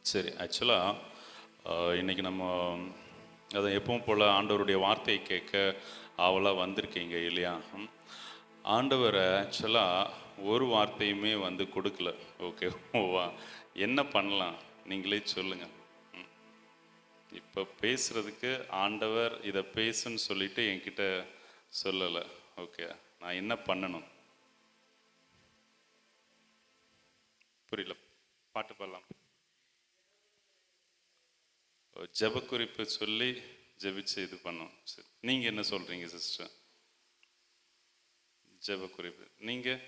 சரி, ஆக்சுவலாக இன்றைக்கி நம்ம அதை எப்பவும் போல் ஆண்டவருடைய வார்த்தையை கேட்க ஆவலாக வந்திருக்கீங்க இல்லையா? ஆண்டவரை ஆக்சுவலாக ஒரு வார்த்தையுமே வந்து கொடுக்கல. ஓகேவா? என்ன பண்ணலாம் நீங்களே சொல்லுங்கள். இப்போ பேசுகிறதுக்கு ஆண்டவர் இதை பேசுன்னு சொல்லிட்டு என்கிட்ட சொல்லலை. ஓகே, நான் என்ன பண்ணணும்? புரியல. பாட்டு பாடலாம். ஜெப குறிப்பு சொல்லி ஜெபிச்சு இது பண்ணோம். சரி, நீங்கள் என்ன சொல்கிறீங்க சிஸ்டர்? ஜெப குறிப்பு நீங்கள்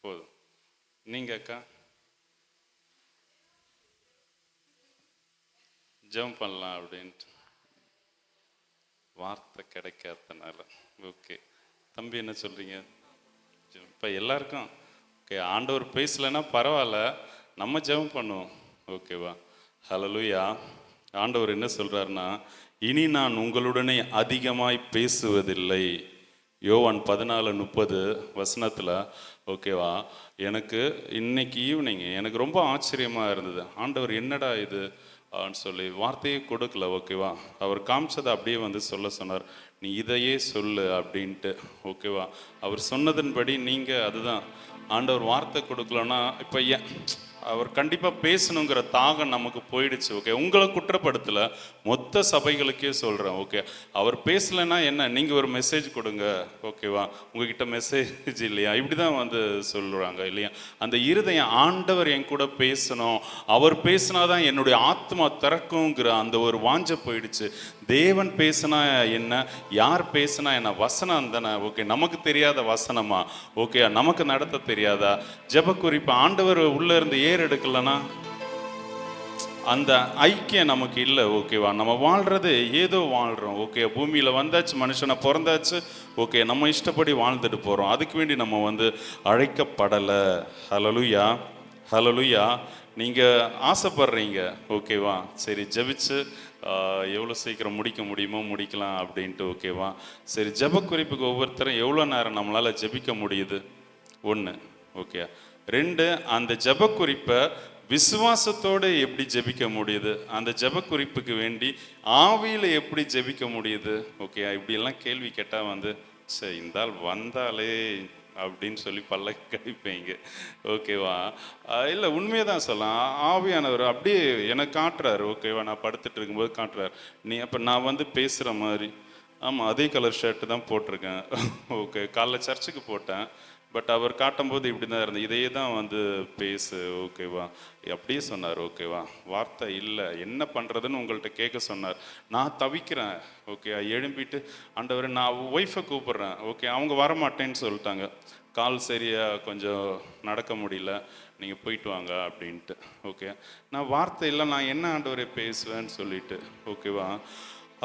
போதும். நீங்கள் அக்கா ஜெபம் பண்ணலாம் அப்படின்ட்டு வார்த்தை கிடைக்காதனால. ஓகே, தம்பி என்ன சொல்கிறீங்க? இப்போ எல்லாருக்கும் ஓகே, ஆண்டவர் பேசலைன்னா பரவாயில்ல, நம்ம ஜெபம் பண்ணுவோம். ஓகேவா? ஹல்லேலூயா. ஆண்டவர் என்ன சொல்கிறாருன்னா, இனி நான் உங்களுடனே அதிகமாய் பேசுவதில்லை. யோவான் 14:30 ஓகேவா? எனக்கு இன்னைக்கு ஈவினிங் எனக்கு ரொம்ப ஆச்சரியமாக இருந்தது. ஆண்டவர் என்னடா இது சொல்லி வார்த்தையே கொடுக்கல. ஓகேவா? அவர் காமிச்சதை அப்படியே வந்து சொல்ல சொன்னார், நீ இதையே சொல்லு அப்படின்ட்டு. ஓகேவா? அவர் சொன்னதன்படி நீங்கள் அதுதான். ஆண்டவர் வார்த்தை கொடுக்கலன்னா இப்போ அவர் கண்டிப்பாக பேசணுங்கிற தாகம் நமக்கு போயிடுச்சு. ஓகே, உங்களை குற்றப்படுத்தலை, மொத்த சபைகளுக்கே சொல்கிறேன். ஓகே, அவர் பேசலைன்னா என்ன, நீங்கள் ஒரு மெசேஜ் கொடுங்க. ஓகேவா? உங்ககிட்ட மெசேஜ் இல்லையா? இப்படி தான் வந்து சொல்கிறாங்க இல்லையா? அந்த இருதயம் ஆண்டவர் என் கூட பேசணும், அவர் பேசினாதான் என்னுடைய ஆத்மா திறக்குங்கிற அந்த ஒரு வாஞ்சை போயிடுச்சு. தேவன் பேசினா என்ன, யார் பேசினா என்ன? வசனம் தானே. ஓகே, நமக்கு தெரியாத வசனமா? ஓகே, நமக்கு நடத்த தெரியாதா? ஜெப குறிப்பு ஆண்டவர் உள்ளே இருந்து எடுக்கலனா அந்த ஐக்கியம் நமக்கு இல்லை. ஓகேவா? நம்ம வாழ்றது ஏதோ வாழ்கிறோம். ஓகே, பூமியில் வந்தாச்சு, மனுஷனை பிறந்தாச்சு. ஓகே, நம்ம இஷ்டப்படி வாழ்ந்துட்டு போகிறோம். அதுக்கு வேண்டி நம்ம வந்து அழைக்கப்படலை. ஹல்லேலூயா, ஹல்லேலூயா. நீங்கள் ஆசைப்படுறீங்க. ஓகேவா? சரி, ஜெபிச்சு எவ்வளோ சீக்கிரம் முடிக்க முடியுமோ முடிக்கலாம் அப்படின்ட்டு. ஓகேவா? சரி, ஜெப குறிப்புக்கு ஒவ்வொருத்தரும் எவ்வளோ நேரம் நம்மளால் ஜெபிக்க முடியுது? 1. ஓகே. 2, அந்த ஜெப குறிப்பை விசுவாசத்தோடு எப்படி ஜெபிக்க முடியுது? அந்த ஜெப குறிப்புக்கு வேண்டி ஆவியில் எப்படி ஜெபிக்க முடியுது? ஓகே, இப்படியெல்லாம் கேள்வி கேட்டால் வந்து சரி இந்தால் வந்தாலே அப்படின்னு சொல்லி பல்ல கடிப்பீங்க. ஓகேவா? இல்லை, உண்மையை தான் சொல்லலாம். ஆவியானவர் அப்படியே எனக்கு காட்டுறாரு. ஓகேவா? நான் படுத்துட்டு இருக்கும்போது காட்டுறாரு. நீ அப்போ நான் வந்து பேசுகிற மாதிரி. ஆமாம், அதே கலர் ஷர்ட்டு தான் போட்டிருக்கேன். ஓகே, காலைல சர்ச்சுக்கு போட்டேன். பட் அவர் காட்டும்போது இப்படி தான் இருந்தது, இதையே தான் வந்து பேசு. ஓகேவா? அப்படியே சொன்னார். ஓகேவா? வார்த்தை இல்லை, என்ன பண்ணுறதுன்னு உங்கள்கிட்ட கேட்க சொன்னார். நான் தவிக்கிறேன். ஓகே, எழும்பிட்டு ஆண்டவர் நான் ஒய்ஃபை கூப்பிட்றேன். ஓகே, அவங்க வரமாட்டேன்னு சொல்லிட்டாங்க. கால் சரியாக கொஞ்சம் நடக்க முடியல, நீங்கள் போயிட்டு வாங்க அப்படின்ட்டு. ஓகே, நான் வார்த்தை இல்லை, நான் என்ன ஆண்டவரை பேசுவேன்னு சொல்லிட்டு. ஓகேவா?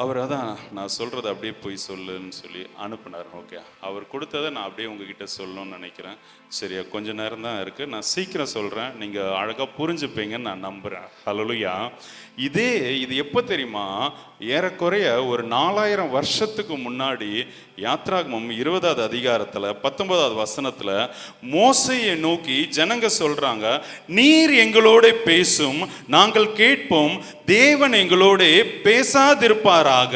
அவர் அதான் நான் சொல்கிறத அப்படியே போய் சொல்லுன்னு சொல்லி அனுப்புனார். ஓகே, அவர் கொடுத்ததை நான் அப்படியே உங்ககிட்ட சொல்லணும்னு நினைக்கிறேன். சரியா? கொஞ்சம் நேரம் தான் இருக்குது, நான் சீக்கிரம் சொல்கிறேன், நீங்கள் அழகாக புரிஞ்சுப்பீங்கன்னு நான் நம்புகிறேன். ஹல்லேலூயா. இது எப்போ தெரியுமா? ஏறக்குறைய ஒரு 4000 வருஷத்துக்கு முன்னாடி யாத்ராகமம் 20வது அதிகாரத்தில் 19வது வசனத்தில் மோசையை நோக்கி ஜனங்க சொல்கிறாங்க, நீர் எங்களோட பேசும், நாங்கள் கேட்போம், தேவன் எங்களோட பேசாதிருப்பாராக,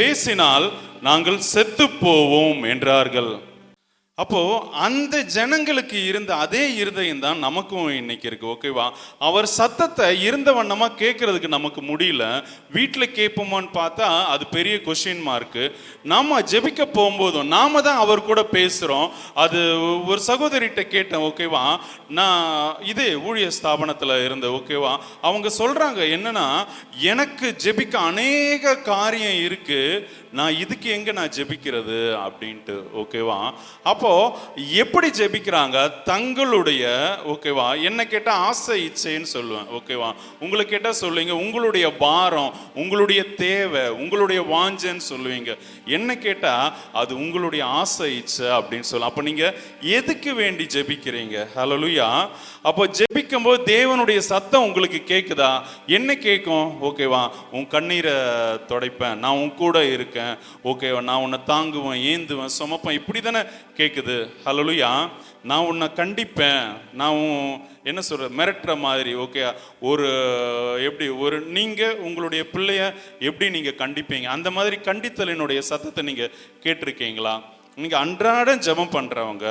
பேசினால் நாங்கள் செத்து போவோம் என்றார்கள். அப்போ அந்த ஜனங்களுக்கு இருந்த அதே இருதயம் தான் நமக்கும் இன்னைக்கு இருக்கு. ஓகேவா? அவர் சத்தத்தை இருந்த வண்ணமா கேட்கறதுக்கு நமக்கு முடியல. வீட்டில் கேட்போமான்னு பார்த்தா அது பெரிய கொஸ்டின் மார்க்கு. நாம ஜெபிக்க போகும்போதும் நாம தான் அவர் கூட பேசுறோம். அது ஒரு சகோதரிகிட்ட கேட்டேன். ஓகேவா? நான் இதே ஊழிய ஸ்தாபனத்தில் இருந்த. ஓகேவா? அவங்க சொல்றாங்க என்னன்னா, எனக்கு ஜெபிக்க அநேக காரியம் இருக்கு, நான் இதுக்கு எங்க நான் ஜெபிக்கிறது அப்படின்ட்டு. ஓகேவா? அப்போ எப்படி ஜெபிக்கிறாங்க? தங்களுடைய ஓகேவா, என்ன கேட்டா ஆசை இச்சைன்னு சொல்லுவேன். ஓகேவா? உங்களை கேட்டா சொல்லுவீங்க உங்களுடைய பாரம், உங்களுடைய தேவை, உங்களுடைய வாஞ்சன்னு சொல்லுவீங்க. என்ன கேட்டா அது உங்களுடைய ஆசை இச்சை அப்படின்னு சொல்லுவோம். அப்ப நீங்க எதுக்கு வேண்டி ஜெபிக்கிறீங்க? ஹல்லேலூயா. அப்போ ஜெபிக்கும் போது தேவனுடைய சத்தம் உங்களுக்கு கேட்குதா? என்ன கேட்கும்? ஓகேவா? உன் கண்ணீரை துடைப்பேன், நான் உன் கூட இருக்கேன், இருக்கேன், ஓகே நான் உன்னை தாங்குவேன், ஏந்துவேன், சுமப்பேன், இப்படி தானே கேட்குது. ஹல்லேலூயா. நான் உன்னை கண்டிப்பேன், நான் என்ன சொல்ற மிரட்டுற மாதிரி, ஓகே ஒரு எப்படி ஒரு நீங்கள் உங்களுடைய பிள்ளைய எப்படி நீங்கள் கண்டிப்பீங்க, அந்த மாதிரி கண்டித்தலினுடைய சத்தத்தை நீங்கள் கேட்டிருக்கீங்களா? நீங்கள் அன்றாடம் ஜெபம் பண்ணுறவங்க,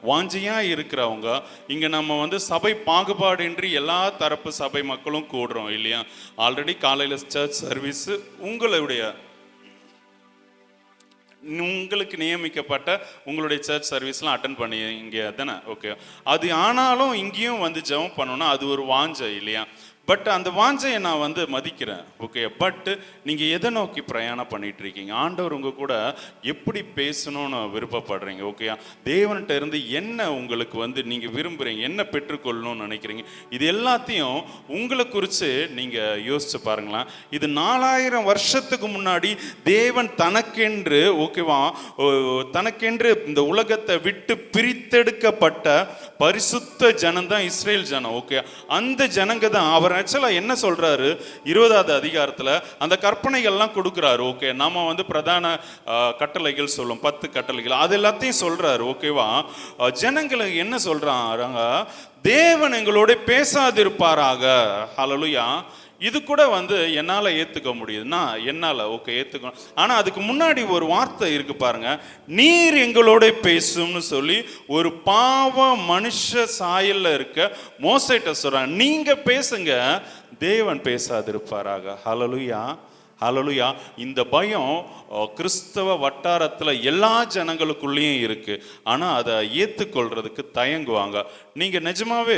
வாஞ்சியாக இருக்கிறவங்க, இங்கே நம்ம சபை பாகுபாடின்றி எல்லா தரப்பு சபை மக்களும் கூடுறோம் இல்லையா? ஆல்ரெடி காலையில் சர்ச் சர்வீஸு உங்களுக்கு நியமிக்கப்பட்ட உங்களுடைய சர்ச் சர்வீஸ்லாம் அட்டன் பண்ணி இங்கே தானே, ஓகே. அது ஆனாலும் இங்கேயும் ஜெபம் பண்ணோன்னா அது ஒரு வாஞ்சை இல்லையா? பட் அந்த வாஞ்சையை நான் மதிக்கிறேன், ஓகே. பட் நீங்கள் எதை நோக்கி பிரயாணம் பண்ணிட்டு இருக்கீங்க? ஆண்டவர் உங்கள் கூட எப்படி பேசணும்னு விருப்பப்படுறீங்க, ஓகே? தேவன்கிட்ட இருந்து என்ன உங்களுக்கு நீங்கள் விரும்புகிறீங்க, என்ன பெற்றுக்கொள்ளணும்னு நினைக்கிறீங்க? இது எல்லாத்தையும் உங்களை குறித்து நீங்கள் யோசிச்சு பாருங்களேன். இது 4000 வருஷத்துக்கு முன்னாடி தேவன் தனக்கென்று, ஓகேவா, தனக்கென்று இந்த உலகத்தை விட்டு பிரித்தெடுக்கப்பட்ட பரிசுத்த ஜனம் தான் இஸ்ரேல் ஜனம், ஓகே. அந்த ஜனங்க தான் அவர் ஆக்சுவலாக என்ன சொல்றாரு 20வது அதிகாரத்தில் அந்த கற்பனைகள்லாம் கொடுக்குறாரு, ஓகே. நாம பிரதான கட்டளைகள் சொல்லும் 10 கட்டளைகள், அது எல்லாத்தையும் சொல்றாரு, ஓகேவா. ஜனங்களுக்கு என்ன சொல்றாங்க? தேவன் எங்களோட பேசாதிருப்பாராக. ஹல்லேலூயா. இது கூட என்னால் ஏற்றுக்க முடியுதுன்னா என்னால் ஓகே ஏற்றுக்கணும். ஆனால் அதுக்கு முன்னாடி ஒரு வார்த்தை இருக்கு பாருங்க, நீர் எங்களோட பேசும்னு சொல்லி ஒரு பாவ மனுஷ சாயல்ல இருக்க மோசேட்ட சொல்றாங்க, நீங்க பேசுங்க, தேவன் பேசாதிருப்பாராக. ஹல்லேலூயா. ஹல்லேலூயா. இந்த பயம் கிறிஸ்தவ வட்டாரத்தில் எல்லா ஜனங்களுக்குள்ளேயும் இருக்கு. ஆனால் அதை ஏற்றுக்கொள்றதுக்கு தயங்குவாங்க. நீங்கள் நிஜமாவே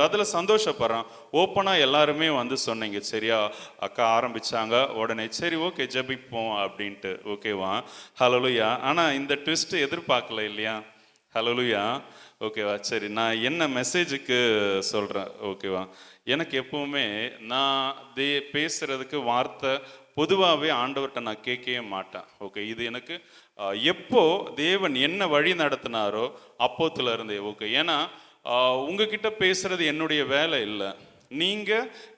அதில் சந்தோஷப்படுறேன். ஓப்பனாக எல்லாருமே சொன்னீங்க, சரியா அக்கா ஆரம்பிச்சாங்க உடனே சரி ஓகே ஜெபிப்போம் அப்படின்ட்டு, ஓகேவா. ஹல்லேலூயா. ஆனால் இந்த ட்விஸ்ட் எதிர்பார்க்கல இல்லையா? ஹல்லேலூயா. ஓகேவா. சரி, நான் என்ன மெசேஜுக்கு சொல்கிறேன், ஓகேவா. எனக்கு எப்பவுமே நான் பேசுறதுக்கு வார்த்தை பொதுவாகவே ஆண்டவர்கிட்ட நான் கேட்கவே மாட்டேன், ஓகே. இது எனக்கு எப்போ தேவன் என்ன வழி நடத்தினாரோ அப்போத்துல இருந்தே, ஓகே. ஏன்னா உங்ககிட்ட பேசுறது என்னுடைய வேலை இல்லை. நீங்க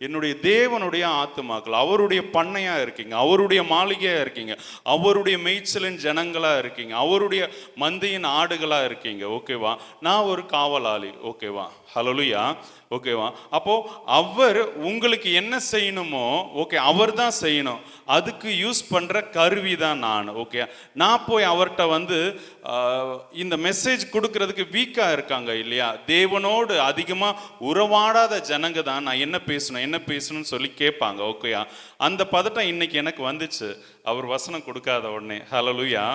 என்னுடைய தேவனுடைய ஆத்துமாக்கள், அவருடைய பண்ணையா இருக்கீங்க, அவருடைய மாளிகையா இருக்கீங்க, அவருடைய மேய்ச்சலின் ஜனங்களா இருக்கீங்க, அவருடைய மந்தையின் ஆடுகளா இருக்கீங்க, ஓகேவா. நான் ஒரு காவலாளி, ஓகேவா. ஹல்லேலூயா. ஓகேவா. அப்போ அவர் உங்களுக்கு என்ன செய்யணுமோ, ஓகே, அவர் தான் செய்யணும். அதுக்கு யூஸ் பண்ற கருவி தான் நான், ஓகே. நான் போய் அவர்கிட்ட இந்த மெசேஜ் கொடுக்கறதுக்கு வீக்கா இருக்காங்க இல்லையா? தேவனோடு அதிகமா உறவாடாத ஜனங்க தான் நான் என்ன பேசணும்னு சொல்லி கேட்பாங்க, ஓகேயா. அந்த பதட்டம் இன்னைக்கு எனக்கு வந்துச்சு அவர் வசனம் கொடுக்காத உடனே. ஹல்லேலூயா.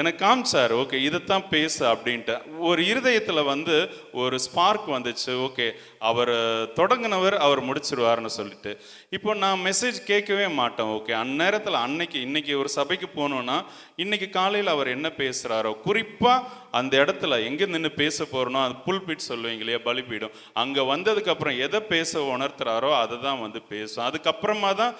எனக்கு காமிச்சார், ஓகே இதைத்தான் பேச அப்படின்ட்டு. ஒரு இருதயத்தில் ஒரு ஸ்பார்க் வந்துச்சு, ஓகே அவர் தொடங்கினவர் அவர் முடிச்சிருவார்னு சொல்லிட்டு. இப்போ நான் மெசேஜ் கேட்கவே மாட்டேன், ஓகே. அந்நேரத்தில் இன்னைக்கு ஒரு சபைக்கு போகணுன்னா இன்னைக்கு காலையில் அவர் என்ன பேசுகிறாரோ, குறிப்பாக அந்த இடத்துல எங்கே நின்று பேச போகிறனோ அது புல்பிட் சொல்லுவீங்க இல்லையா, பலிபீடம், அங்கே வந்ததுக்கப்புறம் எதை பேச உணர்த்துறாரோ அதை தான் பேசும். அதுக்கப்புறமா தான்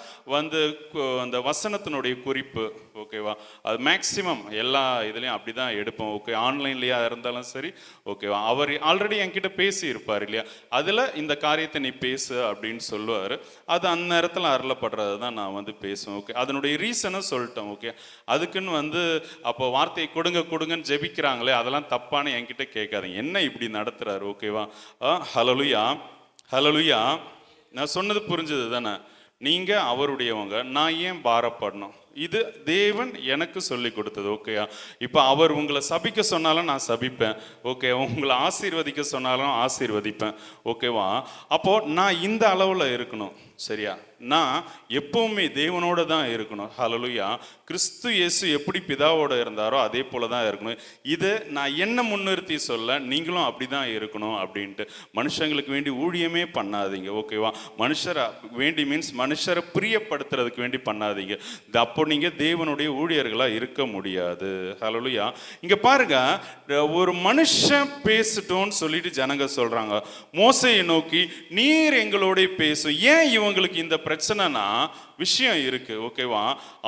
அந்த வசனத்தினுடைய குறிப்பு, ஓகேவா. அது மேக்சிமம் எல்லா இதுலேயும் அப்படி தான் எடுப்போம், ஓகே. ஆன்லைன்லேயா இருந்தாலும் சரி, ஓகேவா. அவர் ஆல்ரெடி என்கிட்ட பேசி இருப்பார் இல்லையா, அதில் இந்த காரியத்தை நீ பேசு அப்படின்னு சொல்லுவார். அது அந்த நேரத்தில் அருளப்படுறது தான் நான் பேசுவேன், ஓகே. அதனுடைய ரீசனை சொல்லிட்டேன், ஓகே. அதுக்குன்னு அப்போ வார்த்தையை கொடுங்கன்னு ஜெபிக்கிறாங்களே, அதெல்லாம் தப்பான என்கிட்ட கேட்காதீங்க, என்ன இப்படி நடத்துறாரு, ஓகேவா. ஹல்லேலூயா. ஹல்லேலூயா. நான் சொன்னது புரிஞ்சது தானே? நீங்கள் அவருடையவங்க, நான் ஏன் பாரப்படணும்? இது தேவன் எனக்கு சொல்லி கொடுத்தது, ஓகேயா. இப்போ அவர் உங்களை சபிக்க சொன்னாலும் நான் சபிப்பேன், ஓகே. உங்களை ஆசீர்வதிக்க சொன்னாலும் ஆசீர்வதிப்பேன், ஓகேவா. அப்போ நான் இந்த அளவில் இருக்கணும், சரியா. நான் எப்பவுமே தேவனோட தான் இருக்கணும். ஹல்லேலூயா. கிறிஸ்து இயேசு எப்படி பிதாவோட இருந்தாரோ அதே போல தான் இருக்கணும். இதை நான் என்ன முன்னிறுத்தி சொல்ல, நீங்களும் அப்படி தான் இருக்கணும் அப்படின்ட்டு. மனுஷங்களுக்கு வேண்டி ஊழியமே பண்ணாதீங்க, ஓகேவா. மனுஷரை வேண்டி மீன்ஸ் மனுஷரை பிரியப்படுத்துறதுக்கு வேண்டி பண்ணாதீங்க. அப்போ நீங்க தேவனுடைய ஊழியர்களா இருக்க முடியாது. ஹல்லேலூயா. இங்க பாருங்க, ஒரு மனுஷன் பேசட்டும்னு சொல்லிட்டு ஜனங்க சொல்றாங்க, மோசேயை நோக்கி நீர் எங்களோட பேசும். ஏன் இவங்க இவங்களுக்கு இந்த பிரச்சனைனா விஷயம் இருக்கு, ஓகேவா?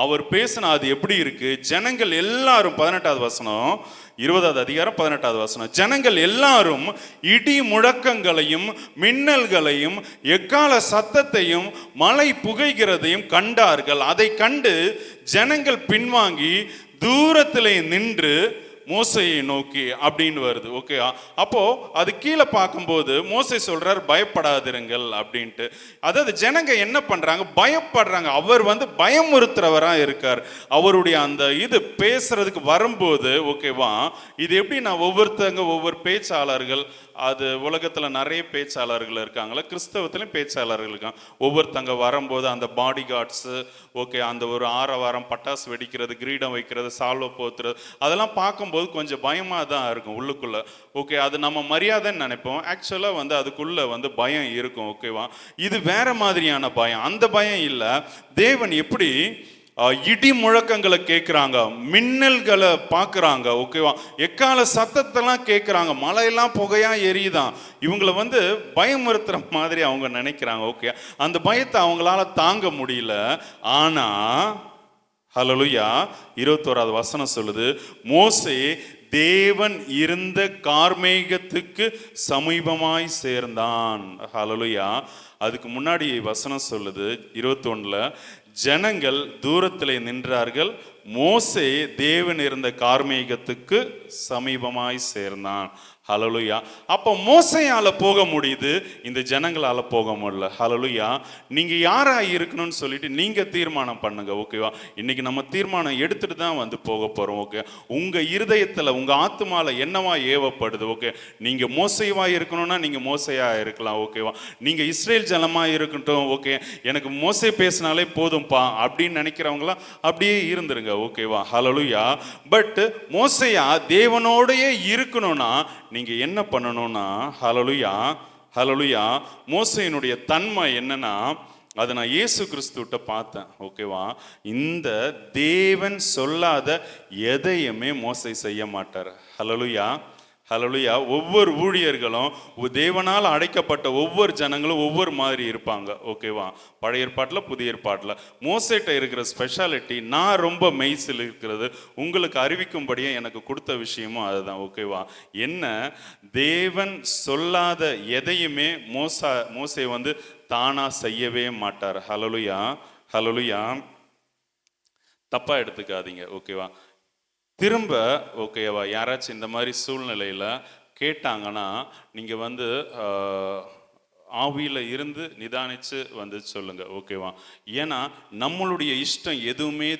அவர் பேசினா அது எப்படி இருக்கு? ஜனங்கள் எல்லாரும் 18வது வசனம், 20வது அதிகாரம் 18வது வசனம், ஜனங்கள் எல்லாரும் இடி முழக்கங்களையும் மின்னல்களையும் எக்கால சத்தத்தையும் மழை புகைகிறதையும் கண்டார்கள். அதை கண்டு ஜனங்கள் பின்வாங்கி தூரத்திலே நின்று மோசையை நோக்கி அப்படின்னு வருது, ஓகே? அப்போ அது கீழே பார்க்கும்போது மோசை சொல்றார் பயப்படாதிருங்கள் அப்படின்ட்டு. அதாவது ஜனங்க என்ன பண்றாங்க? பயப்படுறாங்க. அவர் பயமுறுத்துறவரா இருக்கார். அவருடைய அந்த இது பேசுறதுக்கு வரும்போது, ஓகேவா, இது எப்படி நான் ஒவ்வொரு பேச்சாளர்கள், அது உலகத்துல நிறைய பேச்சாளர்கள் இருக்காங்களா, கிறிஸ்தவத்திலும் பேச்சாளர்கள் இருக்காங்க. ஒவ்வொருத்தங்க வரும்போது அந்த பாடி கார்ட்ஸு, ஓகே, அந்த ஒரு ஆரவாரம், பட்டாசு வெடிக்கிறது, கிரீடம் வைக்கிறது, சால்வை போத்துறது, அதெல்லாம் பார்க்கும்போது கொஞ்சம் பயமா தான் இருக்கும் உள்ளுக்குள்ள, ஓகே? அது நம்ம மரியாதைன்னு நினைப்போம், ஆக்சுவலா அதுக்குள்ள பயம் இருக்கும், ஓகேவா? இது வேற மாதிரியான பயம். அந்த பயம் இல்லை. தேவன் எப்படி இடி முழக்கங்களை கேட்குறாங்க, மின்னல்களை பார்க்குறாங்க, ஓகேவா, எக்கால சத்தத்தெல்லாம் கேட்குறாங்க, மழையெல்லாம் புகையா எரியுதான். இவங்களை பயமுறுத்துற மாதிரி அவங்க நினைக்கிறாங்க, ஓகே? அந்த பயத்தை அவங்களால தாங்க முடியல. ஆனா ஹல்லேலூயா, 21வது வசனம் சொல்லுது, மோசே தேவன் இருந்த கார்மேகத்துக்கு சமீபமாய் சேர்ந்தான். ஹல்லேலூயா. அதுக்கு முன்னாடி வசனம் சொல்லுது 21ல, ஜனங்கள் தூரத்திலே நின்றார்கள், மோசே தேவன் இருந்த கார்மேகத்துக்கு சமீபமாய் சேர்ந்தான். ஹல்லேலூயா. அப்போ மோசையால போக முடியுது, இந்த ஜனங்களால போக முடியல. ஹல்லேலூயா. நீங்க யாரா இருக்கணும்னு சொல்லிட்டு நீங்க தீர்மானம் பண்ணுங்க, ஓகேவா? இன்னைக்கு நம்ம தீர்மானம் எடுத்துட்டு தான் போக போறோம், ஓகே? உங்க இருதயத்துல, உங்க ஆத்துமால என்னவா ஏவப்படுது, ஓகே? நீங்க மோசைவா இருக்கணும்னா நீங்க மோசையா இருக்கலாம், ஓகேவா? நீங்க இஸ்ரேல் ஜனமா இருக்கட்டும், ஓகே, எனக்கு மோசே பேசினாலே போதும்பா அப்படின்னு நினைக்கிறவங்களாம் அப்படியே இருந்துருங்க, ஓகேவா? ஹல்லேலூயா. பட் மோசையா தேவனோடயே இருக்கணும்னா நீங்க என்ன பண்ணணும்னா, ஹல்லேலூயா, ஹல்லேலூயா, மோசேயினுடைய தன்மை என்னன்னா, அதை நான் இயேசு கிறிஸ்துவிட்ட பார்த்தேன், ஓகேவா? இந்த தேவன் சொல்லாத எதையுமே மோசே செய்ய மாட்டார். ஹல்லேலூயா, ஹல்லேலூயா. ஒவ்வொரு ஊழியர்களும் தேவனால் அடைக்கப்பட்ட ஒவ்வொரு ஜனங்களும் ஒவ்வொரு மாதிரி இருப்பாங்க, ஓகேவா? பழைய ஏற்பாட்டில் புதிய ஏற்பாட்டில் மோசேட்ட இருக்கிற ஸ்பெஷாலிட்டி, நான் ரொம்ப மெய்சில் இருக்கிறது உங்களுக்கு அறிவிக்கும்படியே எனக்கு கொடுத்த விஷயமும் அதுதான், ஓகேவா? என்ன, தேவன் சொல்லாத எதையுமே மோசே தானா செய்யவே மாட்டார். ஹல்லேலூயா, ஹல்லேலூயா. தப்பா எடுத்துக்காதீங்க, ஓகேவா? திரும்ப, ஓகேவா, யாராச்சும் இந்த மாதிரி சூழ்நிலையில் கேட்டாங்கன்னா நீங்கள் ஆவியில் இருந்து நிதானித்து சொல்லுங்க, ஓகேவா? ஏன்னா நம்மளுடைய இஷ்டம் எதுவுமே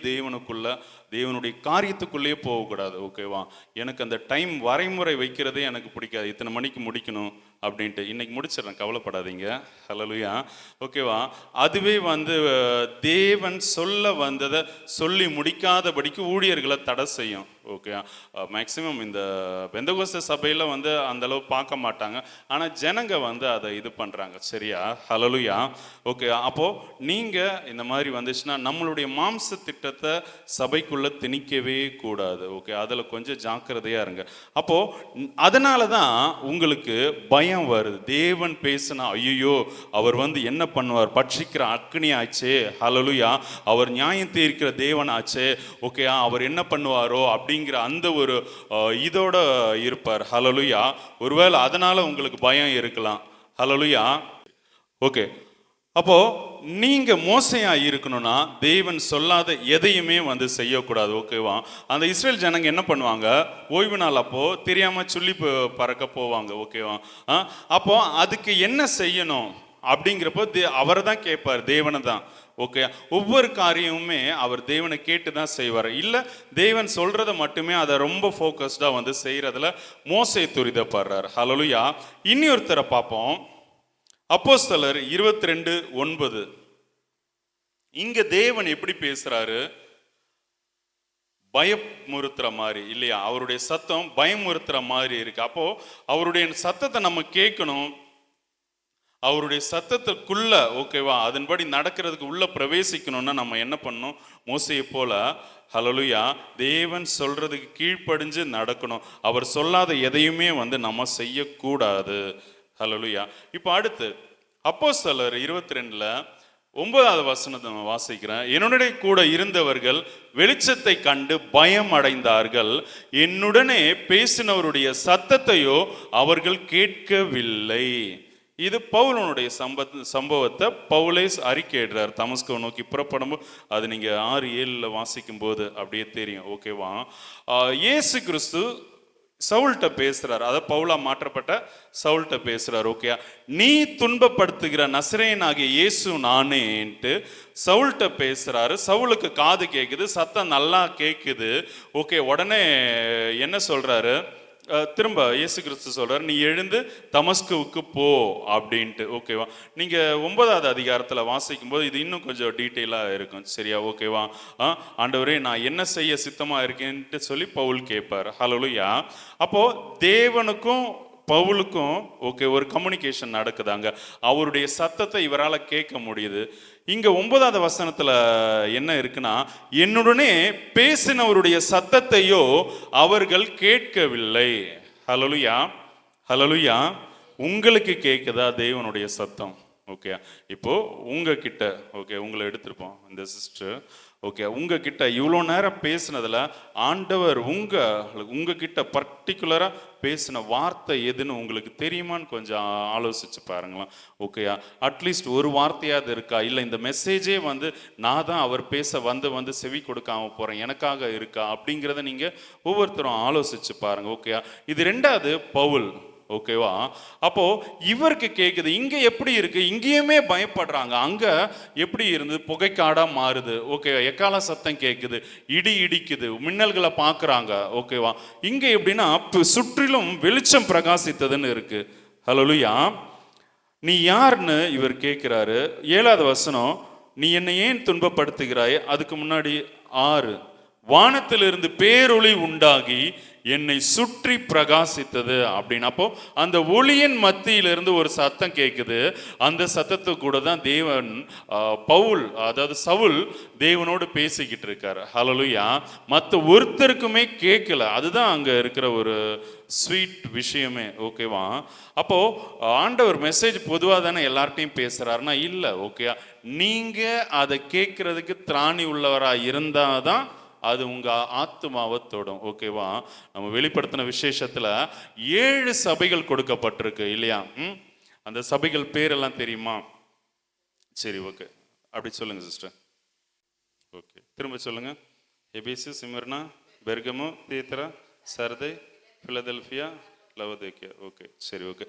தேவனுடைய காரியத்துக்குள்ளேயே போகக்கூடாது, ஓகேவா? எனக்கு அந்த டைம் வரைமுறை வைக்கிறதே எனக்கு பிடிக்காது. இத்தனை மணிக்கு முடிக்கணும் அப்படின்ட்டு இன்னைக்கு முடிச்சிடறேன், கவலைப்படாதீங்க. ஹல்லேலூயா, ஓகேவா? அதுவே தேவன் சொல்ல வந்ததை சொல்லி முடிக்காதபடிக்கு ஊழியர்களை தடை செய்யும், ஓகே? மேக்சிமம் இந்த பெந்தகோஸ்தே சபையில் அந்த அளவு பார்க்க மாட்டாங்க, ஆனால் ஜனங்க அதை இது பண்ணுறாங்க, சரியா? ஹல்லேலூயா, ஓகே? அப்போது நீங்கள் இந்த மாதிரி வந்துச்சுன்னா நம்மளுடைய மாம்ச திட்டத்தை சபைக்குள்ளே திணிக்கவே கூடாது, ஓகே? அதில் கொஞ்சம் ஜாக்கிரதையாக இருங்க. அப்போது அதனால தான் உங்களுக்கு பயம் வருது. தேவன் பேசினா ஐயோ அவர் என்ன பண்ணுவார், பட்சிக்கிற அக்னி ஆச்சே, ஹல்லேலூயா, அவர் நியாயம் தீர்க்கிற தேவன் ஆச்சே, ஓகே, அவர் என்ன பண்ணுவாரோ அப்படிங்கிற அந்த ஒரு இதோட இருப்பார். ஹல்லேலூயா. ஒருவேளை அதனால உங்களுக்கு பயம் இருக்கலாம். ஹல்லேலூயா, ஓகே? அப்போ நீங்க மோசையா இருக்கணும்னா தேவன் சொல்லாத எதையுமே செய்யக்கூடாது, ஓகேவா? அந்த இஸ்ரேல் ஜனங்க என்ன பண்ணுவாங்க, ஓய்வு நாள் அப்போ தெரியாம சுள்ளி பறக்க போவாங்க, ஓகேவா? அப்போ அதுக்கு என்ன செய்யணும் அப்படிங்கிறப்போ அவரை தான் கேட்பார், தேவனை தான், ஓகே? ஒவ்வொரு காரியமுமே அவர் தேவனை கேட்டு தான் செய்வார். இல்லை தேவன் சொல்றத மட்டுமே அதை ரொம்ப ஃபோக்கஸ்டாக செய்யறதுல மோசே துரிதப்படுறார். ஹல்லேலூயா. இன்னொருத்தரை பார்ப்போம், அப்போஸ்தலர் 22:9. இங்க தேவன் எப்படி பேசுறாரு, பயமுறுத்துற மாதிரி இல்லையா? அவருடைய சத்தம் பயமுறுத்துற மாதிரி இருக்கு. அப்போ அவருடைய சத்தத்தை நம்ம கேட்கணும், அவருடைய சத்தத்துக்குள்ள, ஓகேவா, அதன்படி நடக்கிறதுக்கு உள்ள பிரவேசிக்கணும்னா நம்ம என்ன பண்ணணும், மோசையை போல, ஹல்லேலூயா, தேவன் சொல்றதுக்கு கீழ்ப்படிஞ்சு நடக்கணும். அவர் சொல்லாத எதையுமே நம்ம செய்யக்கூடாது. ஹல்லேலூயா. இப்போ அடுத்து அப்போஸ்தலர் 22ல 9வது வசனத்தை நான் வாசிக்கிறேன். என்னுடனே கூட இருந்தவர்கள் வெளிச்சத்தை கண்டு பயம் அடைந்தார்கள். என்னுடனே பேசினவருடைய சத்தத்தையோ அவர்கள் கேட்கவில்லை. இது பவுலனுடைய சம்பவத்தை பவுலே அறிக்கையிடுறார். தமஸ்கோ நோக்கி புறப்படும். அது நீங்க 6:7 வாசிக்கும் போது அப்படியே தெரியும். ஓகேவா? இயேசு கிறிஸ்து சவுல்கிட்ட பேசுறாரு. அதாவது பவுலா மாற்றப்பட்ட சவுல்கிட்ட பேசுறாரு. ஓகே, நீ துன்பப்படுத்துகிற நசரேயனாகிய இயேசு நானேன்ட்டு சவுல்கிட்ட பேசுறாரு. சவுலுக்கு காது கேட்குது, சத்தம் நல்லா கேட்குது. ஓகே, உடனே என்ன சொல்றாரு? திரும்ப இயேசு கிறிஸ்து சொல்றாரு, நீ எழுந்து தமஸ்குவுக்கு போ அப்படின்ட்டு. ஓகேவா? நீங்க 9வது அதிகாரத்தில் வாசிக்கும் போது இது இன்னும் கொஞ்சம் டீட்டெயிலாக இருக்கும். சரியா? ஓகேவா? ஆண்டவரே, நான் என்ன செய்ய சித்தமா இருக்கேன்ட்டு சொல்லி பவுல் கேட்பார். ஹல்லேலூயா. அப்போ தேவனுக்கும் பவுலுக்கும் ஓகே ஒரு கம்யூனிகேஷன் நடக்குதாங்க. அவருடைய சத்தத்தை இவரால் கேட்க முடியுது. இங்க 9வது வசனத்துல என்ன இருக்குன்னா, என்னுடனே பேசினவருடைய சத்தத்தையோ அவர்கள் கேட்கவில்லை. ஹல்லேலூயா, ஹல்லேலூயா. உங்களுக்கு கேட்குதா தேவனுடைய சத்தம்? ஓகே, இப்போ உங்ககிட்ட ஓகே உங்களை எடுத்திருப்போம் இந்த சிஸ்டர். ஓகே, உங்ககிட்ட இவ்வளோ நேரம் பேசினதுல ஆண்டவர் உங்ககிட்ட பர்டிகுலராக பேசின வார்த்தை எதுன்னு உங்களுக்கு தெரியுமான்னு கொஞ்சம் ஆலோசிச்சு பாருங்களேன். ஓகேயா? அட்லீஸ்ட் ஒரு வார்த்தையாவது இருக்கா? இல்லை இந்த மெசேஜே நான் தான் அவர் பேச வந்து செவி கொடுக்காம போகிறேன், எனக்காக இருக்கா அப்படிங்கிறத நீங்கள் ஒவ்வொருத்தரும் ஆலோசிச்சு பாருங்க. ஓகேயா? இது 2வது பவுல். ஓகேவா? அப்போ இவருக்கு கேக்குது. இங்க எப்படி இருக்கு? இங்கேயுமே பயப்படுறாங்க. அங்க எப்படி இருந்து புகைக்காடா மாறுது. ஓகே, எக்கால சத்தம் கேக்குது, இடி இடிக்குது, மின்னல்களை பாக்குறாங்க. ஓகேவா? இங்க எப்படின்னா சுற்றிலும் வெளிச்சம் பிரகாசித்ததுன்னு இருக்கு. ஹல்லேலூயா. நீ யாருன்னு இவர் கேட்கிறாரு. 7வது வசனம், நீ என்னை ஏன் துன்பப்படுத்துகிறாய்? அதுக்கு முன்னாடி 6, வானத்திலிருந்து பேரொளி உண்டாகி என்னை சுற்றி பிரகாசித்தது அப்படின்னு. அப்போ அந்த ஒளியின் மத்தியிலிருந்து ஒரு சத்தம் கேட்குது. அந்த சத்தத்தை கூட தான் தேவன் பவுல் அதாவது சவுல் தேவனோடு பேசிக்கிட்டு இருக்காரு. ஹல்லேலூயா. மற்ற ஒருத்தருக்குமே கேட்கல. அதுதான் அங்க இருக்கிற ஒரு ஸ்வீட் விஷயமே. ஓகேவா? அப்போ ஆண்டவர் மெசேஜ் பொதுவாக தானே எல்லார்ட்டையும் பேசுறாருன்னா இல்லை. ஓகே, நீங்க அதை கேட்கறதுக்கு திராணி உள்ளவரா இருந்தாதான் அது உங்க ஆத்துமாவை தொடும். ஓகேவா? நம்ம வெளிப்படுத்தின விசேஷத்துல 7 சபைகள் கொடுக்கப்பட்டிருக்கு இல்லையா? அந்த சபைகள் பேரெல்லாம் தெரியுமா? சரி, ஓகே, அப்படி சொல்லுங்க சிஸ்டர். ஓகே, திரும்ப சொல்லுங்க. எபேசு, Smyrna, பெர்கமு, தியத்தீரா, Sardis, Philadelphia, Laodicea. Okay, சரி, ஓகே.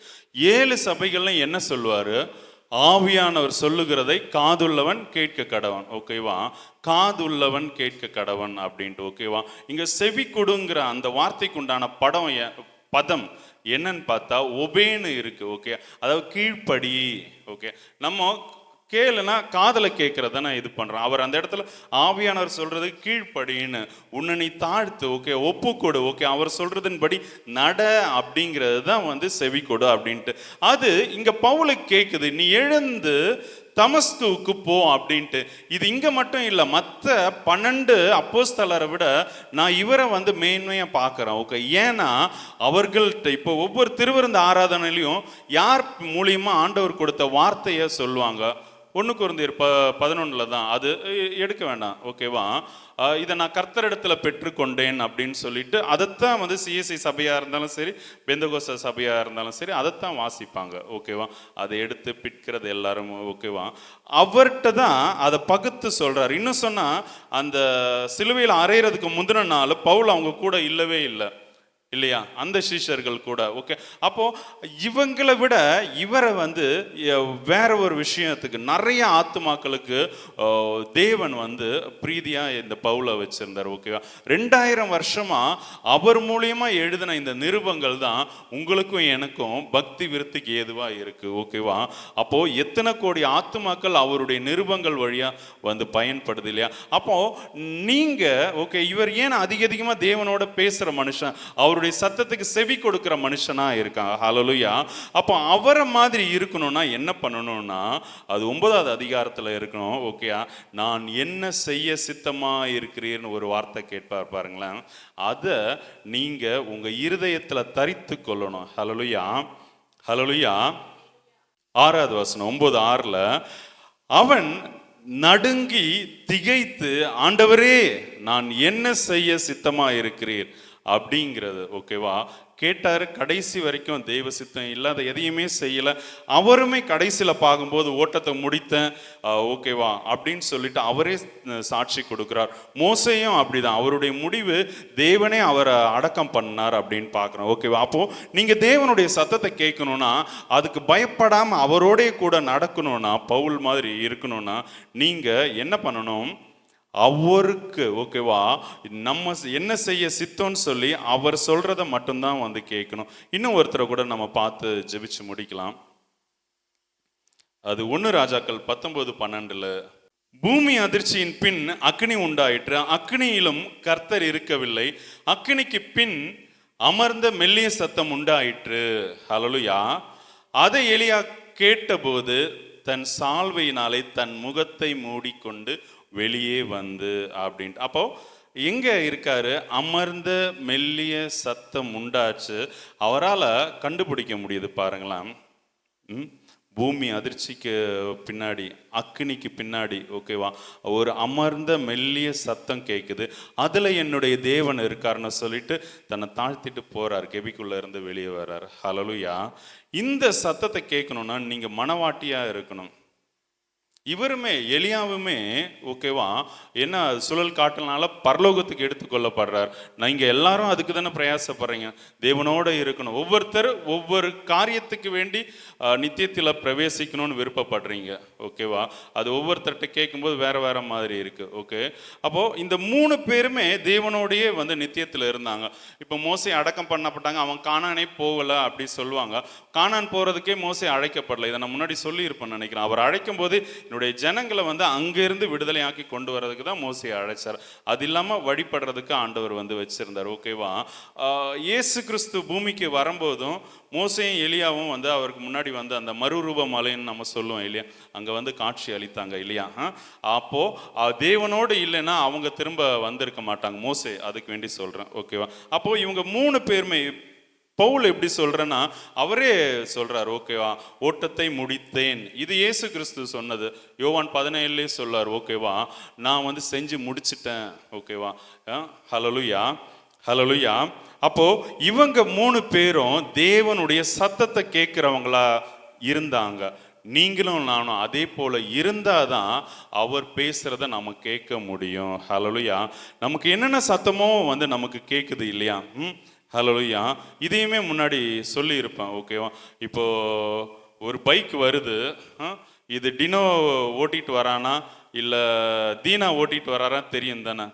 7 சபைகள்லாம் என்ன சொல்லுவாரு? ஆவியானவர் சொல்லுகிறதை காதுள்ளவன் கேட்க கடவன். ஓகேவா? காதுள்ளவன் கேட்க கடவன் அப்படின்ட்டு. ஓகேவா? இங்க செவி கொடுங்கிற அந்த வார்த்தைக்கு உண்டான பதம் என்னன்னு பார்த்தா ஒபேன்னு இருக்கு. ஓகே, அதாவது கீழ்ப்படி. ஓகே, நம்ம கேளுனா காதலை கேட்கறத இது பண்றேன். அவர் அந்த இடத்துல ஆவியானவர் சொல்றது கீழ்ப்படின்னு, உன்னை நீ தாழ்த்து. ஓகே, ஒப்புக்கொடு. ஓகே, அவர் சொல்றதின்படி நட அப்படிங்கிறது தான் செவி கொடு அப்படின்ட்டு. அது இங்க பவுலுக்கு கேட்குது, நீ எழுந்து தமஸ்குவுக்கு போ அப்படின்ட்டு. இது இங்க மட்டும் இல்லை, மற்ற 12 அப்போஸ்தலரை விட நான் இவரை மேன்மையா பார்க்கிறேன். ஓகே, ஏன்னா அவர்கள்ட்ட இப்போ ஒவ்வொரு திருவிருந்து ஆராதனையிலையும் யார் மூலியமா ஆண்டவர் கொடுத்த வார்த்தையை சொல்லுவாங்க. 1 கொரிந்தியர் 11 தான். அது எடுக்க வேண்டாம். ஓகேவா? இதை நான் கர்த்தரிடத்தில் பெற்றுக்கொண்டேன் அப்படின்னு சொல்லிட்டு அதைத்தான் சிஎஸ்ஐ சபையாக இருந்தாலும் சரி, பெந்தகோஸ்தே சபையாக இருந்தாலும் சரி, அதைத்தான் வாசிப்பாங்க. ஓகேவா? அதை எடுத்து பிற்கிறது எல்லாரும். ஓகேவா? அவர்கிட்ட தான் அதை பகுத்து சொல்றாரு. இன்னும் சொன்னா அந்த சிலுவையில் அறையிறதுக்கு முந்தின நாள் பவுல் அவங்க கூட இல்லவே இல்லை இல்லையா? அந்த சீஷர்கள் கூட. ஓகே, அப்போ இவங்களை விட இவரை வேற ஒரு விஷயத்துக்கு நிறைய ஆத்துமாக்களுக்கு தேவன் பிரீதியா இந்த பவுலை வச்சிருந்தார். ஓகேவா? 2000 வருஷமா அவர் மூலியமா எழுதின இந்த நிருபங்கள் தான் உங்களுக்கும் எனக்கும் பக்தி விருத்திக்கு ஏதுவா இருக்கு. ஓகேவா? அப்போ எத்தனை கோடி ஆத்துமாக்கள் அவருடைய நிருபங்கள் வழியா பயன்படுது இல்லையா? அப்போ நீங்க ஓகே, இவர் ஏன் அதிகமா தேவனோட பேசுற மனுஷன், அவருடைய சத்தத்துக்கு செவி கொடுக்கிற மனுஷனா இருக்காங்க. ஹல்லேலூயா. அப்போ அவரை மாதிரி இருக்கணும்னா என்ன பண்ணணும்னா அது 9வது அதிகாரத்துல இருக்கணும். ஓகே, நான் என்ன செய்ய சித்தமா இருக்கிறீர்னு ஒரு வார்த்தை கேட்பார் பாருங்களேன். அதை நீங்க உங்க இருதயத்துல தரித்து கொள்ளணும். ஹல்லேலூயா, ஹல்லேலூயா. 6வது வசனம் 9:6 அவன் நடுங்கி திகைத்து, ஆண்டவரே நான் என்ன செய்ய சித்தமா இருக்கிறீர் அப்படிங்கிறது. ஓகேவா? கேட்டாரு. கடைசி வரைக்கும் தெய்வ சித்தம் இல்லாத எதையுமே செய்யல. அவருமே கடைசியில பார்க்கும்போது ஓட்டத்தை முடித்தேன், ஓகேவா அப்படின்னு சொல்லிட்டு அவரே சாட்சி கொடுக்கிறார். மோசேயும் அப்படிதான், அவருடைய முடிவு தேவனே அவரை அடக்கம் பண்ணார் அப்படின்னு பார்க்குறோம். ஓகேவா? அப்போ நீங்க தேவனுடைய சத்தத்தை கேட்கணும்னா, அதுக்கு பயப்படாம அவரோடே கூட நடக்கணும்னா, பவுல் மாதிரி இருக்கணும்னா நீங்க என்ன பண்ணணும்? அவருக்கு ஓகேவா நம்ம என்ன செய்ய சித்தம்னு சொல்லி அவர் சொல்றத மட்டும்தான் வந்து கேட்கணும். இன்னும் ஒருத்தரை கூட நம்ம பார்த்து ஜெபிச்சு முடிக்கலாம். அது 1 ராஜாக்கள் 19:12. பூமி அதிர்ச்சியின் பின் அக்னி உண்டாயிற்று, அக்னியிலும் கர்த்தர் இருக்கவில்லை, அக்னிக்கு பின் அமர்ந்த மெல்லிய சத்தம் உண்டாயிற்று. ஹல்லேலூயா. அதை எலியா கேட்டபோது தன் சால்வையினாலே தன் முகத்தை மூடிக்கொண்டு வெளியே வந்து அப்படின்ட்டு. அப்போ எங்க இருக்காரு? அமர்ந்த மெல்லிய சத்தம் உண்டாச்சு. அவரால் கண்டுபிடிக்க முடியுது பாருங்களேன். பூமி அதிர்ச்சிக்கு பின்னாடி, அக்னிக்கு பின்னாடி ஓகேவா ஒரு அமர்ந்த மெல்லிய சத்தம் கேட்குது. அதில் என்னுடைய தேவன் இருக்காருன்னு சொல்லிட்டு தன்னை தாழ்த்திட்டு போறார், கெபிக்குள்ள இருந்து வெளியே வர்றார். ஹல்லேலூயா. இந்த சத்தத்தை கேட்கணும்னா நீங்க மனவாட்டியா இருக்கணும். இவருமே எலியாவுமே ஓகேவா என்ன சுழல் காட்டுனால பரலோகத்துக்கு எடுத்துக்கொள்ளப்படுறார். நீங்க எல்லாரும் அதுக்கு தானே பிரயாசப்படுறீங்க, தேவனோட இருக்கணும். ஒவ்வொருத்தர் ஒவ்வொரு காரியத்துக்கு வேண்டி நித்தியத்தில் பிரவேசிக்கணும்னு விருப்பப்படுறீங்க. ஓகேவா? அது ஒவ்வொருத்தர்கிட்ட கேட்கும்போது வேற வேற மாதிரி இருக்கு. ஓகே, அப்போ இந்த 3 பேருமே தேவனோடையே வந்து நித்தியத்தில் இருந்தாங்க. இப்போ மோசே அடக்கம் பண்ணப்பட்டாங்க, அவன் கானானே போகல அப்படி சொல்லுவாங்க. கானான் போறதுக்கே மோசே அழைக்கப்படல. இதை நான் முன்னாடி சொல்லியிருப்பேன்னு நினைக்கிறேன். அவர் அழைக்கும் போது ஜனங்களை வந்து அங்கிருந்து விடுதலையாக்கி கொண்டு வர்றதுக்கு தான் மோசே அழைச்சார். அது இல்லாம வழிபடுறதுக்கு ஆண்டவர் வந்து வச்சிருந்தார். ஓகேவா? இயேசு கிறிஸ்து பூமிக்கு வரும்போதும் மோசேயும் எலியாவும் வந்து அவருக்கு முன்னாடி வந்து அந்த மறுரூப மலைன்னு நம்ம சொல்லுவோம் இல்லையா, அங்க வந்து காட்சி அளித்தாங்க இல்லையா. அப்போ தேவனோடு இல்லைன்னா அவங்க திரும்ப வந்திருக்க மாட்டாங்க. மோசே அதுக்கு வேண்டி சொல்றேன். ஓகேவா? அப்போ இவங்க 3 பேருமே பவுல் எப்படி சொல்றேன்னா அவரே சொல்றார். ஓகேவா? ஓட்டத்தை முடித்தேன், இது இயேசு கிறிஸ்து சொன்னது. யோவான் 17 சொல்லார். ஓகேவா? நான் வந்து செஞ்சு முடிச்சிட்டேன். ஓகேவா? ஹல்லேலூயா, ஹல்லேலூயா. அப்போ இவங்க 3 பேரும் தேவனுடைய சத்தத்தை கேட்கிறவங்களா இருந்தாங்க. நீங்களும் நானும் அதே போல இருந்தாதான் அவர் பேசுறத நம்ம கேட்க முடியும். ஹல்லேலூயா. நமக்கு என்னென்ன சத்தமோ வந்து நமக்கு கேட்குது இல்லையா. ஹல்லேலூயா. இதையுமே முன்னாடி சொல்லியிருப்பேன். ஓகேவா? இப்போ ஒரு பைக் வருது, இது டினோ ஓட்டிட்டு வரானா இல்லை தீனா ஓட்டிட்டு வராரா தெரியும் தானே.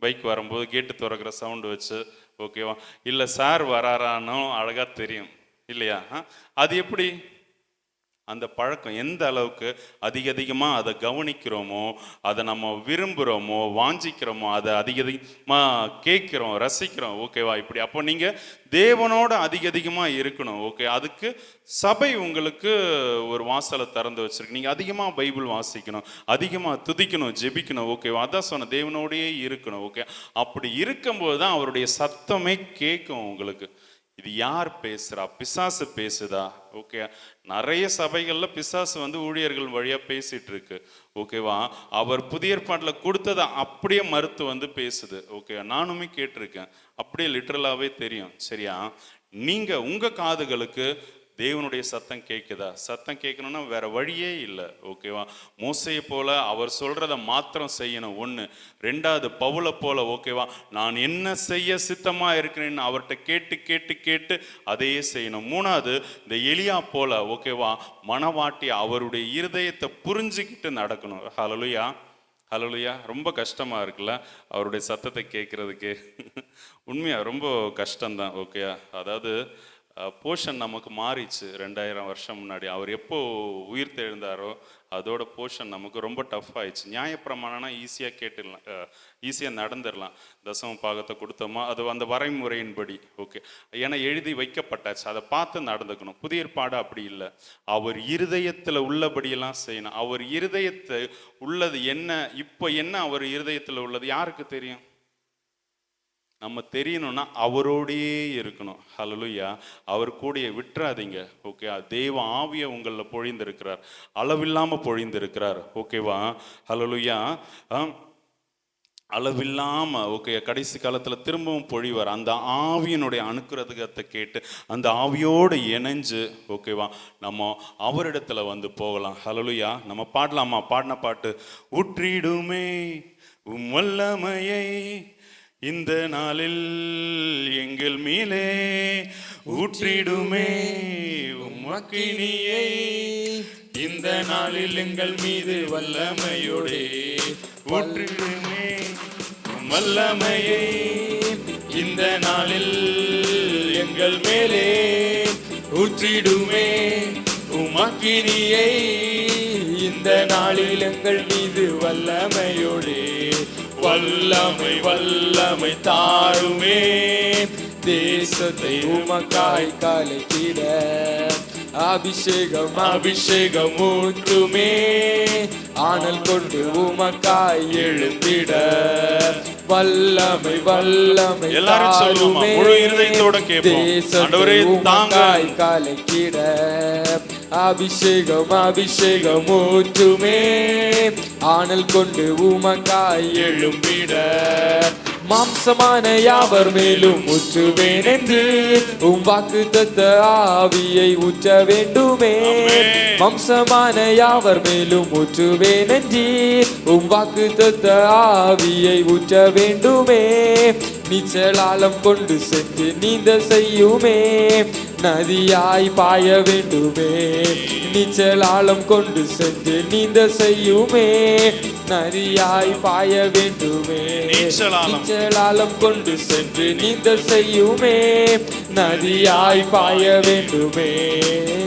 பைக் வரும்போது கேட்டு திறக்கிற சவுண்டு வச்சு. ஓகேவா? இல்லை சார் வராரானோ அழகாக தெரியும் இல்லையா. அது எப்படி அந்த பழக்கம் எந்த அளவுக்கு அதிகமாக அதை கவனிக்கிறோமோ, அதை நம்ம விரும்புகிறோமோ, வாஞ்சிக்கிறோமோ, அதை அதிகமாக கேட்குறோம், ரசிக்கிறோம். ஓகேவா? இப்படி அப்போ நீங்கள் தேவனோட அதிகமாக இருக்கணும். ஓகே, அதுக்கு சபை உங்களுக்கு ஒரு வாசலை திறந்து வச்சிருக்கு. நீங்கள் அதிகமாக பைபிள் வாசிக்கணும், அதிகமாக துதிக்கணும், ஜெபிக்கணும். ஓகேவா? அதான் சொன்ன, தேவனோடையே இருக்கணும். ஓகே, அப்படி இருக்கும்போது தான் அவருடைய சத்தமே கேட்கும் உங்களுக்கு. இது யார் பேசுறா? பிசாசு பேசுதா? ஓகே, நிறைய சபைகளில் பிசாசு வந்து ஊழியர்கள் வழியாக பேசிட்டு இருக்கு. ஓகேவா? அவர் புதிய ஏற்பாட்டில் கொடுத்ததை அப்படியே மறுத்து வந்து பேசுது. ஓகே, நானுமே கேட்டிருக்கேன், அப்படியே லிட்டரலாகவே தெரியும். சரியா? நீங்கள் உங்கள் காதுகளுக்கு தேவனுடைய சத்தம் கேட்குதா? சத்தம் கேட்கணும்னா வேற வழியே இல்லை. ஓகேவா? மோசையை போல அவர் சொல்றத மாத்திரம் செய்யணும். 1. 2வது பவுலை போல ஓகேவா நான் என்ன செய்ய சித்தமா இருக்கிறேன்னு அவர்கிட்ட கேட்டு கேட்டு கேட்டு அதையே செய்யணும். 3வது இந்த எலியா போல ஓகேவா மனவாட்டி அவருடைய இருதயத்தை புரிஞ்சுக்கிட்டு நடக்கணும். ஹல்லேலூயா, ஹல்லேலூயா. ரொம்ப கஷ்டமா இருக்குல்ல அவருடைய சத்தத்தை கேட்கறதுக்கு. உண்மையா ரொம்ப கஷ்டம்தான். ஓகேயா? அதாவது போர்ஷன் நமக்கு மாறிச்சு 2000 வருஷம் முன்னாடி. அவர் எப்போ உயிர் தெழுந்தாரோ அதோட போர்ஷன் நமக்கு ரொம்ப டஃப் ஆயிடுச்சு. நியாயப்பிரமாணம்னா ஈஸியாக கேட்டுடலாம், ஈஸியாக நடந்துடலாம். தசம பாகத்தை கொடுத்தோமா அது அந்த வரைமுறையின்படி. ஓகே, ஏன்னா எழுதி வைக்கப்பட்டாச்சு, அதை பார்த்து நடந்துக்கணும். புதிய ஏற்பாடு அப்படி இல்லை. அவர் இருதயத்தில் உள்ளபடியெல்லாம் செய்யணும். அவர் இருதயத்தை உள்ளது என்ன, இப்போ என்ன அவர் இருதயத்தில் உள்ளது யாருக்கு தெரியும்? நம்ம தெரியணும்னா அவரோடையே இருக்கணும். ஹல்லேலூயா. அவர் கூடயே விட்டுறாதீங்க. ஓகே, தேவ ஆவியை உங்களில் பொழிந்திருக்கிறார், அளவில்லாமல் பொழிந்திருக்கிறார். ஓகேவா? ஹல்லேலூயா. அளவில்லாம ஓகே, கடைசி காலத்தில் திரும்பவும் பொழிவார். அந்த ஆவியினுடைய அனுக்கிரகத்தை கேட்டு அந்த ஆவியோடு இணைஞ்சு ஓகேவா நம்ம அவரிடத்துல வந்து போகலாம். ஹல்லேலூயா. நம்ம பாடலாமா? பாடின பாட்டு, ஊற்றிடுமே உம் வல்லமையை இந்த நாளில் எங்கள் மேலே, ஊற்றிடுமே உம் அக்கினியை இந்த நாளில் எங்கள் மீது வல்லமையோடே, ஊற்றிடுமே உம் வல்லமையை இந்த நாளில் எங்கள் மேலே, ஊற்றிடுமே உம் அக்கினியை இந்த நாளில் எங்கள் மீது வல்லமையோடே, வல்லமை வல்லமை தாருமே, தேசத்தை உமக்காய் கலைத்திட அபிஷேகம் அபிஷேகம் ஊற்றுமே, ஆனல் கொண்டு உமக்காய் எழுந்திட வல்லமை வல்லமை தாருமே, தேசத்தை உமக்காய் கலைத்திட அபிஷேகம் அபிஷேகம் ஊற்றுமே, ஆனல் கொண்டு உமக்காய் எழும்பிட, மாம்சமான யாவர் மேலும் ஊற்றுவேன் என்று உம் வாக்குத்தத்த ஆவியை ஊற்ற வேண்டுமே, மாம்சமான யாவர் மேலும் ஊற்றுவேன் என்று உம் வாக்குத்தத்த ஆவியை ஊற்ற வேண்டுமே, நீச்சலாலம் கொண்டு சென்று நீந்த செய்யுமே, நதியாய் பாய வேண்டுமே, நீச்சலாலம் கொண்டு சென்று நீந்த செய்யுமே, நதியாய் பாய வேண்டுமே, நீச்சலாலம் கொண்டு சென்று நீந்த செய்யுமே, நதியாய் பாய வேண்டுமே,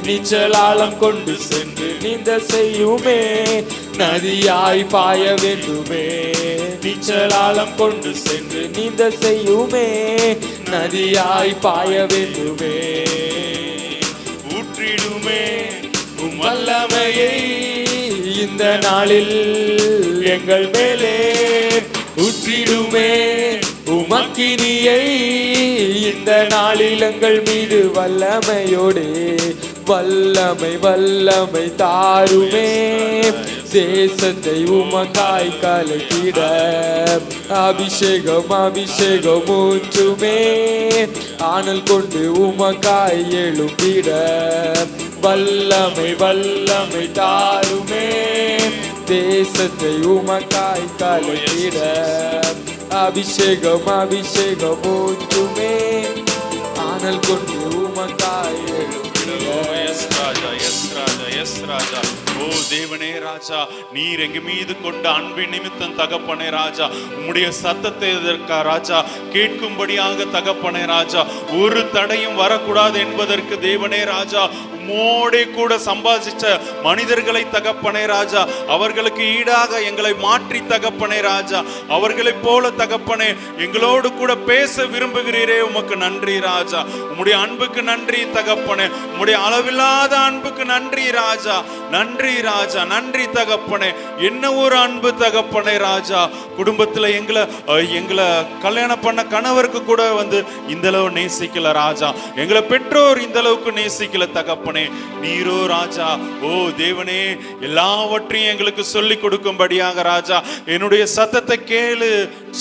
நீச்சலாலம் கொண்டு சென்று நீந்த செய்யுமே, நதியாய் பாய வேண்டுமே, நீச்சலாலம் கொண்டு சென்று நீந்த செய்யுமே, நதியாய் பாய வேண்டுமே, ஊற்றிடுமே உம் வல்லமையை இந்த நாளில் எங்கள் மேலே, ஊற்றிடுமே உம் அக்கினியை இந்த நாளில் எங்கள் மீது வல்லமையோடே, வல்லமை வல்லமை தாருமே, தேசத்தை உமக்காய் கலைத்திட அபிஷேகம் அபிஷேகம் ஊற்றுமே, ஆனல் கொண்டு உமக்காய் எழும்பிட வல்லமை வல்லமை தாருமே, தேசத்தை உமக்காய் கலைத்திட அபிஷேகம் அபிஷேகம் ஊற்றுமே, ஆனல் கொண்டு உமக்காய் எழும்பிட. ராஜா, ஓ தேவனே ராஜா, நீர் எங்க மீது கொண்ட அன்பின் நிமித்தம் தகப்பனே ராஜா, உம்முடைய சத்தத்தை எதற்கா ராஜா கேட்கும்படியாக தகப்பனே ராஜா, ஒரு தடையும் வரக்கூடாது என்பதற்கு தேவனே ராஜா உம்மோடே கூட சம்பாதிச்ச மனிதர்களை தகப்பனே ராஜா, அவர்களுக்கு ஈடாக எங்களை மாற்றி தகப்பனே ராஜா, அவர்களைப் போல தகப்பனே எங்களோடு கூட பேச விரும்புகிறீரே, உமக்கு நன்றி ராஜா, உம்முடைய அன்புக்கு நன்றி தகப்பனே, உம்முடைய அளவில்லாத அன்புக்கு நன்றி ராஜா, நன்றி ராஜா, நன்றி தகப்பனே. என்ன ஒரு அன்பு தகப்பனே ராஜா, குடும்பத்துல எங்களை கல்யாணம் பண்ண கணவருக்கு கூட வந்து இந்த அளவு நேசிக்கல ராஜா, எங்களை பெற்றோர் இந்த அளவுக்கு நேசிக்கல தகப்பனே, நீரோ ராஜா, ஓ தேவனே எல்லாவற்றையும் எங்களுக்கு சொல்லி கொடுக்கும்படியாக ராஜா, என்னுடைய சத்தத்தை கேளு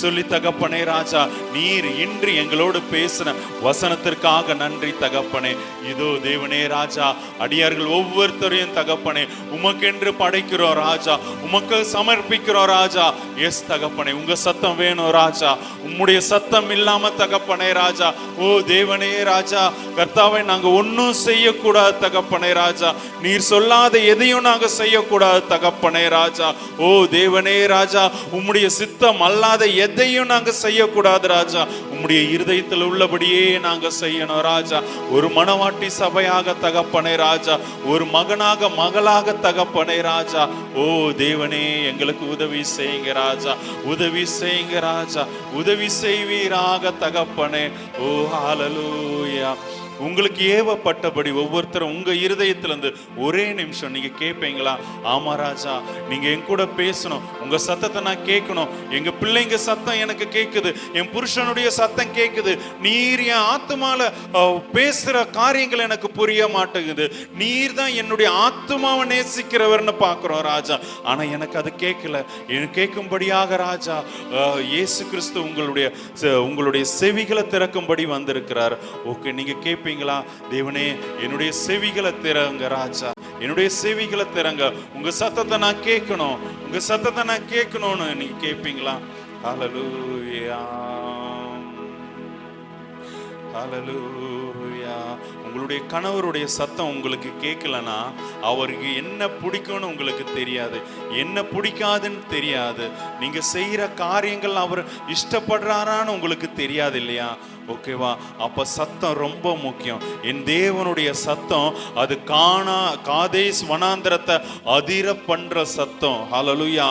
சொல்லி தகப்பனே ராஜா, நீர் இன்று எங்களோடு பேசின வசனத்திற்காக நன்றி தகப்பனே. இதோ தேவனே ராஜா, அடியார்கள் ஒவ்வொருத்தரையும் தகப்பனே உமக்கென்று படைக்கிறோம் ராஜா, உமக்கு சமர்ப்பிக்கிறோம் ராஜா. எஸ் தகப்பனே, உங்க சத்தம் வேணும் ராஜா, உம்முடைய சத்தம் இல்லாம தகப்பனே ராஜா, ஓ தேவனே ராஜா கர்த்தாவை நாங்க ஒன்னும் செய்யக்கூடாது தகப்பனே ராஜா, நீர் சொல்லாத எதையும் நாங்க செய்யக்கூடாது தகப்பனே ராஜா, ஓ தேவனே ராஜா, உம்முடைய சித்தம் அல்லாத எதையும் நாங்க செய்யக்கூடாது ராஜா, உம்முடைய இருதயத்தில் உள்ளபடியே நாங்க செய்யணும் ராஜா. ஒரு மனவாட்டி சபையாக தகப்பனே ராஜா, ஒரு மகனாக மகளாக தகப்பனே ராஜா, ஓ தேவனே எங்களுக்கு உதவி செய்யுங்க ராஜா, உதவி செய்யுங்க ராஜா, உதவி செய்வீராக தகப்பனே. ஓ ஹல்லேலூயா. உங்களுக்கு ஏவப்பட்டபடி ஒவ்வொருத்தரும் உங்க இருதயத்திலிருந்து ஒரே நிமிஷம் நீங்க கேட்பீங்களா? ஆமா ராஜா, நீங்க என் கூட பேசணும், உங்க சத்தத்தை நான் கேட்கணும், எங்க பிள்ளைங்க சத்தம் எனக்கு கேட்குது, என் புருஷனுடைய சத்தம் கேட்குது, நீர் என் ஆத்துமால பேசுற காரியங்கள் எனக்கு புரிய மாட்டேங்குது, நீர் தான் என்னுடைய ஆத்துமாவை நேசிக்கிறவர்னு பார்க்கிறோம் ராஜா. ஆனா எனக்கு அது கேட்கல. எனக்கு கேட்கும்படியாக ராஜா இயேசு கிறிஸ்து உங்களுடைய செவிகளை திறக்கும்படி வந்திருக்கிறார். ஓகே, நீங்க கேட்பீங்களா? தேவனே, என்னுடைய செவிகளை திறங்க ராஜா, என்னுடைய செவிகளை திறங்க, உங்க சத்தத்தை நான் கேட்கணும், உங்க சத்தத்தை நான் கேட்கணும்னு நீங்க கேட்பீங்களா? ஹல்லேலூயா, ஹல்லேலூயா. உங்களுடைய கணவருடைய சத்தம் உங்களுக்கு கேட்கலனா அவருக்கு என்ன பிடிக்கும்னு உங்களுக்கு தெரியாது, என்ன பிடிக்காதுன்னு தெரியாது, நீங்க செய்யற காரியங்கள் அவர் இஷ்டப்படுறாரான்னு உங்களுக்கு தெரியாது இல்லையா? ஓகேவா? அப்ப சத்தம் ரொம்ப முக்கியம். என் தேவனுடைய சத்தம் அது காதேஸ் வனாந்தரத்தை அதிர பண்ற சத்தம். ஹல்லேலூயா.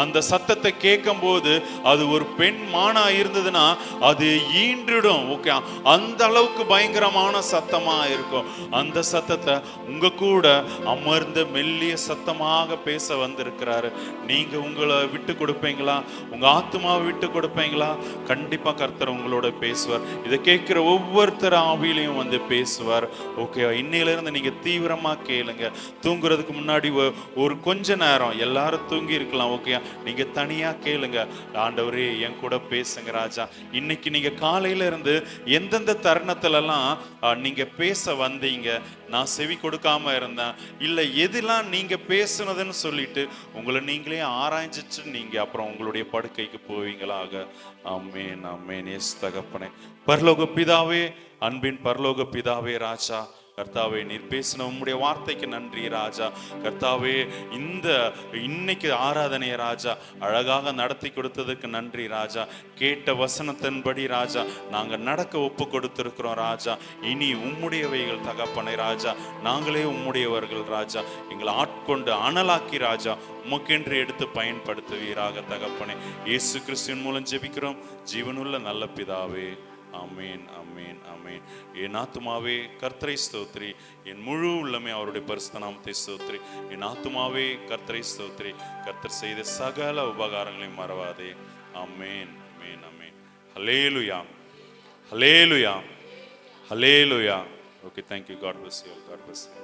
அந்த சத்தத்தை கேட்கும் போது அது ஒரு பெண் மானா இருந்ததுன்னா அது ஈன்றிடும். ஓகே, அந்த அளவுக்கு பயங்கரமான சத்தமா இருக்கும். அந்த சத்தத்தை உங்க கூட அமர்ந்த மெல்லிய சத்தமாக பேச வந்திருக்கிறாரு. நீங்க உங்களை விட்டு கொடுப்பீங்களா? உங்க ஆத்துமாவை விட்டு கொடுப்பீங்களா? கண்டிப்பா கர்த்தர் உங்களோட பேசுவார். இதை கேட்கிற ஒவ்வொருத்தர் ஆவியிலையும் வந்து பேசுவார். ஓகே, இன்னையிலிருந்து நீங்க தீவிரமா கேளுங்க. தூங்குறதுக்கு முன்னாடி ஒரு கொஞ்ச நேரம் எல்லாரும் தூங்கி இருக்கலாம். ஓகே, நீங்க தனியா கேளுங்க. ஆண்டவரே, என் கூட பேசுங்க ராஜா. இன்னைக்கு நீங்க காலையில இருந்து எந்தெந்த தருணத்துலலாம் நீங்க பேச வந்தீங்க, நான் செவி கொடுக்காம இருந்தேன், இல்ல எதெல்லாம் நீங்க பேசுனதுன்னு சொல்லிட்டு உங்களை நீங்களே ஆராய்ஞ்சிச்சு நீங்க அப்புறம் உங்களுடைய படுக்கைக்கு போவீங்களாக. ஆமென், ஆமென். எஸ் தகப்பனே, பரலோக பிதாவே, அன்பின் பரலோக பிதாவே ராஜா, கர்த்தாவே, நீர் பேசின உம்முடைய வார்த்தைக்கு நன்றி ராஜா. கர்த்தாவே, இன்னைக்கு ஆராதனைய ராஜா அழகாக நடத்தி கொடுத்ததுக்கு நன்றி ராஜா. கேட்ட வசனத்தின்படி ராஜா நாங்க நடக்க ஒப்பு கொடுத்திருக்கிறோம் ராஜா. இனி உம்முடையவைகள் தகப்பனை ராஜா, நாங்களே உம்முடையவர்கள் ராஜா. எங்களை ஆட்கொண்டு அனலாக்கி ராஜா உமக்கென்று எடுத்து பயன்படுத்துவீராக தகப்பனே. இயேசு கிறிஸ்துவின் மூலம் ஜெபிக்கிறோம் ஜீவனுள்ள நல்ல பிதாவே. ஆமேன், ஆமேன், ஆமேன். என் ஆத்துமாவே கர்த்தரை ஸ்தோத்திரி, என் முழு உள்ளமே அவருடைய பரிசுத்த நாமத்தை ஸ்தோத்திரி. என் ஆத்துமாவே கர்த்தரை ஸ்தோத்திரி, கர்த்தர் செய்த சகல உபகாரங்களையும் மறவாதே. ஆமேன், ஆமேன், ஆமேன். ஹல்லேலூயா, ஹல்லேலூயா, ஹல்லேலூயா. Okay, thank you. God bless you. God bless you.